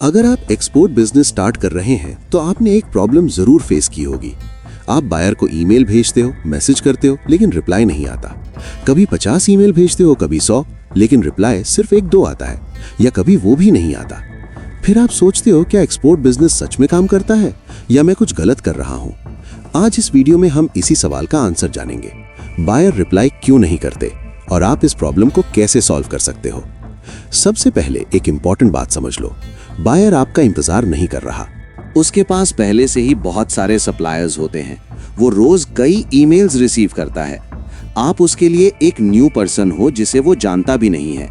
अगर आप export business start कर रहे हैं तो आपने एक प्रॉब्लम जरूर फेस की होगी। आप बायर को ईमेल भेजते हो, मैसेज करते हो, लेकिन रिप्लाई नहीं आता। कभी 50 ईमेल भेजते हो, कभी 100, लेकिन रिप्लाई सिर्फ 1-2 आता है, या कभी वो भी नहीं आता। फिर आप सोचते हो क्या एक्सपोर्ट बिजनेस सच में काम करता है या मैं कुछ गलत कर रहा हूँ। आज इस वीडियो में हम इसी सवाल का आंसर जानेंगे। बायर रिप्लाई क्यों नहीं करते और आप इस प्रॉब्लम को कैसे सॉल्व कर सकते हो। सबसे पहले एक इंपॉर्टेंट बात समझ लो, बायर आपका इंतजार नहीं कर रहा। उसके पास पहले से ही बहुत सारे सप्लायर्स होते हैं। वो रोज कई ईमेल्स रिसीव करता है। आप उसके लिए एक न्यू पर्सन हो जिसे वो जानता भी नहीं है।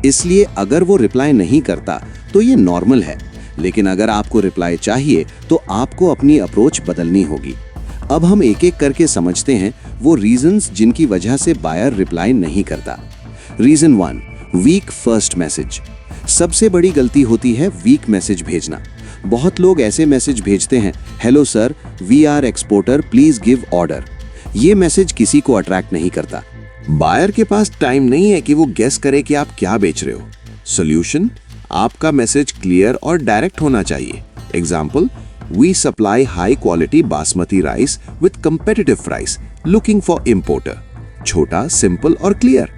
इसलिए अगर वो रिप्लाई नहीं करता तो ये नॉर्मल है, लेकिन अगर आपको रिप्लाई चाहिए तो आपको अपनी अप्रोच बदलनी होगी। अब हम एक एक करके समझते हैं वो रीजंस जिनकी वजह से बायर रिप्लाई नहीं करता। Reason 1, weak first message. सबसे बड़ी गलती होती है वीक मैसेज भेजना। बहुत लोग ऐसे मैसेज भेजते हैं, hello sir, we are exporter, please give order. ये मैसेज किसी को अट्रैक्ट नहीं करता। बायर के पास टाइम नहीं है कि वो गेस करे कि आप क्या बेच रहे हो। सॉल्यूशन, आपका मैसेज क्लियर और डायरेक्ट होना चाहिए। Example, we supply high quality basmati rice with competitive price, looking for importer. छोटा, सिंपल और clear.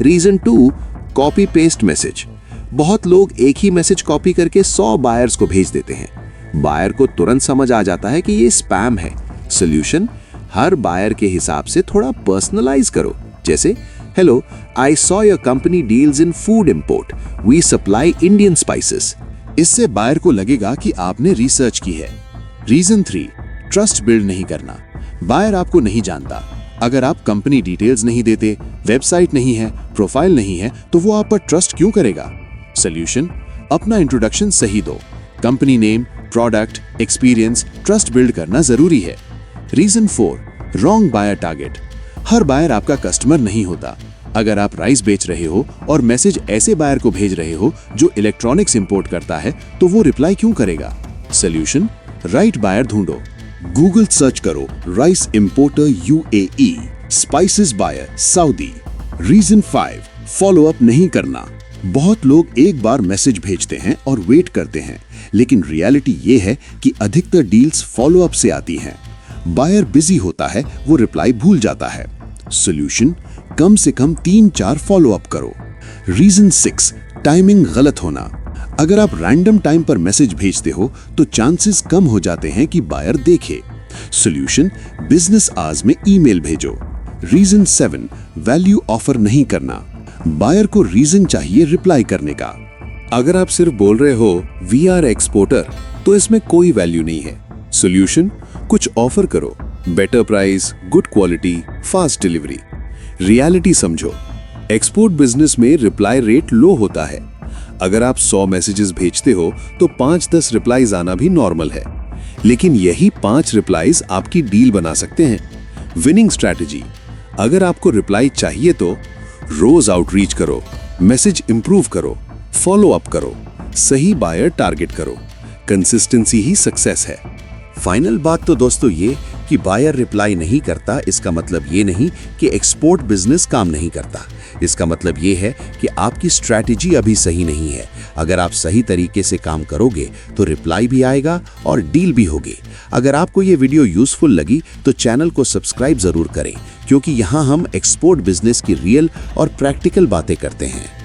Reason 2, copy paste message. बहुत लोग एक ही मैसेज कॉपी करके 100 बायर्स को भेज देते हैं। बायर को तुरंत समझ आ जाता है कि ये स्पैम है। सॉल्यूशन, हर बायर के हिसाब से थोड़ा पर्सनलाइज करो। जैसे, hello, I saw your company deals in food import, we supply Indian spices. इससे बायर को लगेगा कि आपने रिसर्च की है। रीजन 3, ट्रस्ट बिल्ड नहीं करना। बायर आपको नहीं जानता। अगर आप कंपनी डिटेल्स नहीं देते, वेबसाइट नहीं है, प्रोफाइल नहीं है, तो वो आप पर ट्रस्ट क्यों करेगा। सॉल्यूशन, अपना इंट्रोडक्शन सही दो। Company name, product, experience, trust build करना जरूरी है। Reason 4, wrong buyer target. हर बायर आपका कस्टमर नहीं होता। अगर आप राइस बेच रहे हो और मैसेज ऐसे बायर को भेज रहे हो जो इलेक्ट्रॉनिक्स इंपोर्ट करता है, तो वो रिप्लाई क्यों करेगा। सॉल्यूशन, राइट बायर ढूंढो। गूगल सर्च करो rice importer UAE, spices buyer Saudi. Reason 5, follow up नहीं करना। बहुत लोग एक बार मैसेज भेजते हैं और वेट करते हैं, लेकिन रियलिटी ये है कि अधिकतर डील्स फॉलो अप से आती हैं। बायर बिजी होता है, वो रिप्लाई भूल जाता है। सॉल्यूशन, कम से कम 3-4 फॉलो अप करो। रीजन 6, टाइमिंग गलत होना। अगर आप रैंडम टाइम पर मैसेज भेजते हो तो चांसेस कम हो जाते हैं कि बायर देखे। सॉल्यूशन, बिजनेस आवर्स में ईमेल भेजो। रीजन 7, वैल्यू ऑफर नहीं करना। बायर को रीजन चाहिए रिप्लाई करने का। अगर आप सिर्फ बोल रहे हो वी आर एक्सपोर्टर, तो इसमें कोई वैल्यू नहीं है। सॉल्यूशन, कुछ ऑफर करो, better price, good quality, fast delivery. Reality समझो, एक्सपोर्ट बिजनेस में रिप्लाई रेट लो होता है। अगर आप 100 मैसेजेस भेजते हो तो 5-10 रिप्लाईज आना भी नॉर्मल है, लेकिन यही 5 रिप्लाईज आपकी डील बना सकते हैं। विनिंग स्ट्रैटेजी, अगर आपको रिप्लाई चाहिए तो रोज आउटरीच करो, मैसेज इंप्रूव करो, फॉलो अप करो, सही बायर टारगेट करो। कंसिस्टेंसी ही सक्सेस है। फाइनल बात तो दोस्तों ये कि बायर रिप्लाई नहीं करता, इसका मतलब ये नहीं कि एक्सपोर्ट बिजनेस काम नहीं करता। इसका मतलब ये है कि आपकी स्ट्रैटेजी अभी सही नहीं है। अगर आप सही तरीके से काम करोगे तो रिप्लाई भी आएगा और डील भी होगी। अगर आपको ये वीडियो यूजफुल लगी तो चैनल को सब्सक्राइब जरूर करें, क्योंकि यहाँ हम एक्सपोर्ट बिजनेस की रियल और प्रैक्टिकल बातें करते हैं।